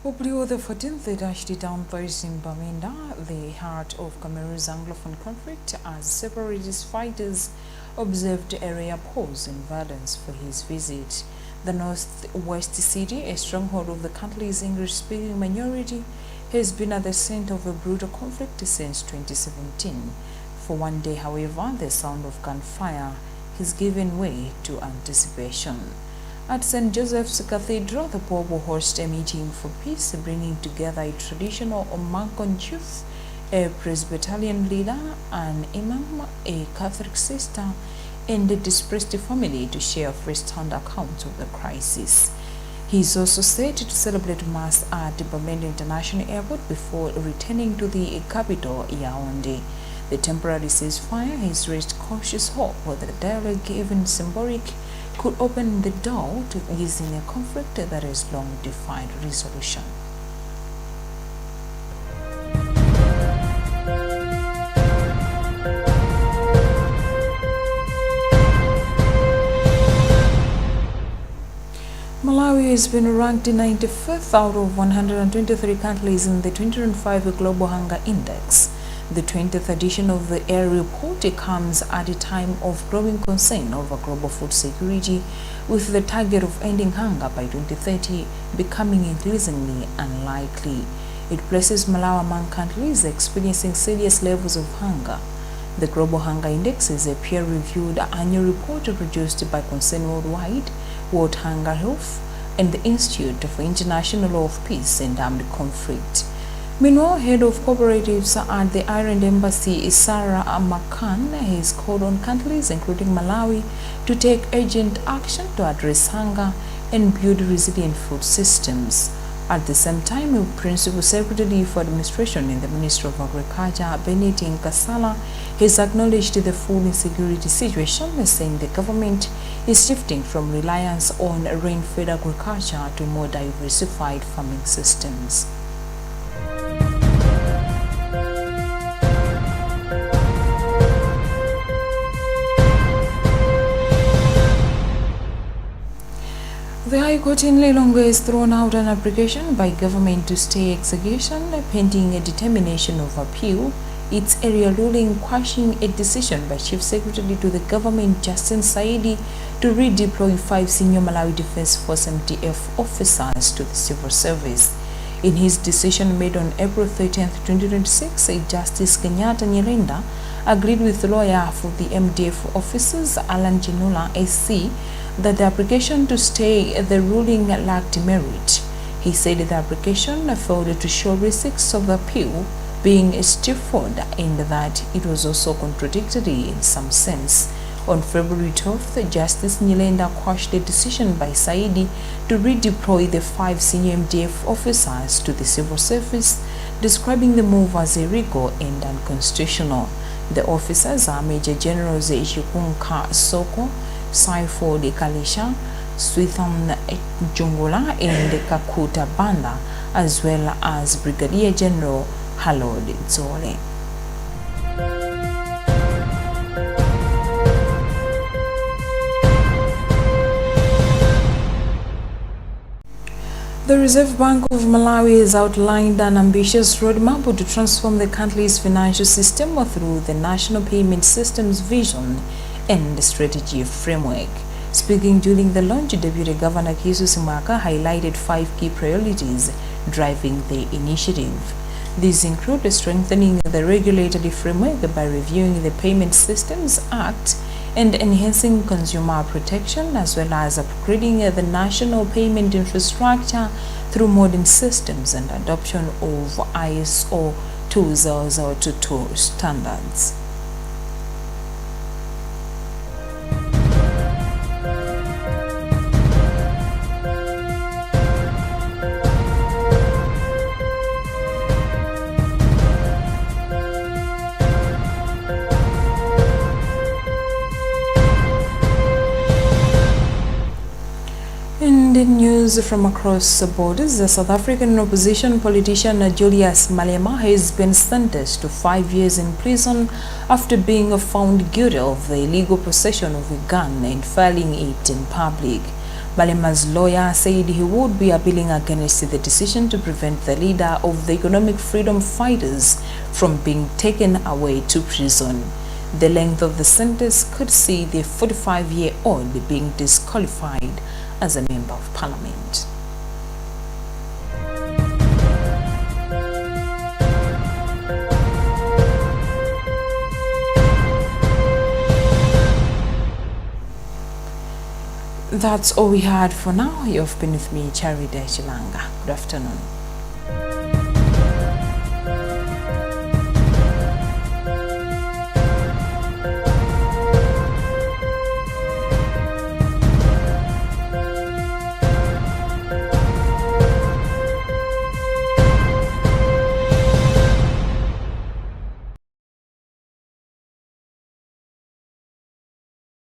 Leo the 14th dashed down Thursday in Bamenda, the heart of Cameroon's Anglophone conflict, as separatist fighters observed area pause in violence for his visit. The northwest city, a stronghold of the country's English-speaking minority, has been at the center of a brutal conflict since 2017. For one day, however, the sound of gunfire has given way to anticipation. At St. Joseph's Cathedral, the Pope will host a meeting for peace, bringing together a traditional Omankon chief, a Presbyterian leader, an imam, a Catholic sister, and a displaced family to share first-hand accounts of the crisis. He is also set to celebrate Mass at Bamenda International Airport before returning to the capital, Yaoundé. The temporary ceasefire has raised cautious hope that the dialogue, even symbolic, could open the door to easing a conflict that has long defied resolution. Malawi has been ranked 95th out of 123 countries in the 2025 Global Hunger Index. The 20th edition of the air report comes at a time of growing concern over global food security, with the target of ending hunger by 2030 becoming increasingly unlikely. It places Malawi among countries experiencing serious levels of hunger. The Global Hunger Index is a peer-reviewed annual report produced by Concern Worldwide, World Hunger Health, and the Institute for International Law of Peace and Armed Conflict. Meanwhile, head of cooperatives at the Ireland Embassy, Sarah McCann, has called on countries, including Malawi, to take urgent action to address hunger and build resilient food systems. At the same time, Principal Secretary for Administration in the Ministry of Agriculture, Bennett Nkasala, has acknowledged the food insecurity situation, saying the government is shifting from reliance on rain-fed agriculture to more diversified farming systems. The High Court in Lilongwe has thrown out an application by government to stay execution pending a determination of appeal, its area ruling quashing a decision by Chief Secretary to the government, Justin Saidi, to redeploy 5 senior Malawi Defense Force MDF officers to the civil service. In his decision made on April 13, 2026, Justice Kenyatta Nyirenda agreed with the lawyer for the MDF officers, Alan Jinula SC, that the application to stay the ruling lacked merit. He said the application failed to show risks of appeal being straightforward and that it was also contradictory in some sense. On February 12th, Justice Nyirenda quashed a decision by Saidi to redeploy the 5 senior MDF officers to the civil service, describing the move as illegal and unconstitutional. The officers are Major Generals Chikunka Soko, Saifo de Kalisha, Switham Jungula, and Kakuta Banda, as well as Brigadier General Harold Zole. The Reserve Bank of Malawi has outlined an ambitious roadmap to transform the country's financial system through the National Payment Systems Vision and Strategy Framework. Speaking during the launch, Deputy Governor Kisu Simaka highlighted 5 key priorities driving the initiative. These include strengthening the regulatory framework by reviewing the Payment Systems Act and enhancing consumer protection, as well as upgrading the national payment infrastructure through modern systems and adoption of ISO 20022 standards. In the news from across the borders, the South African opposition politician Julius Malema has been sentenced to 5 years in prison after being found guilty of the illegal possession of a gun and firing it in public. Malema's lawyer said he would be appealing against the decision to prevent the leader of the economic freedom fighters from being taken away to prison. The length of the sentence could see the 45-year-old being disqualified as a member of parliament. That's all we had for now. You've been with me, Charida Chilanga. Good afternoon.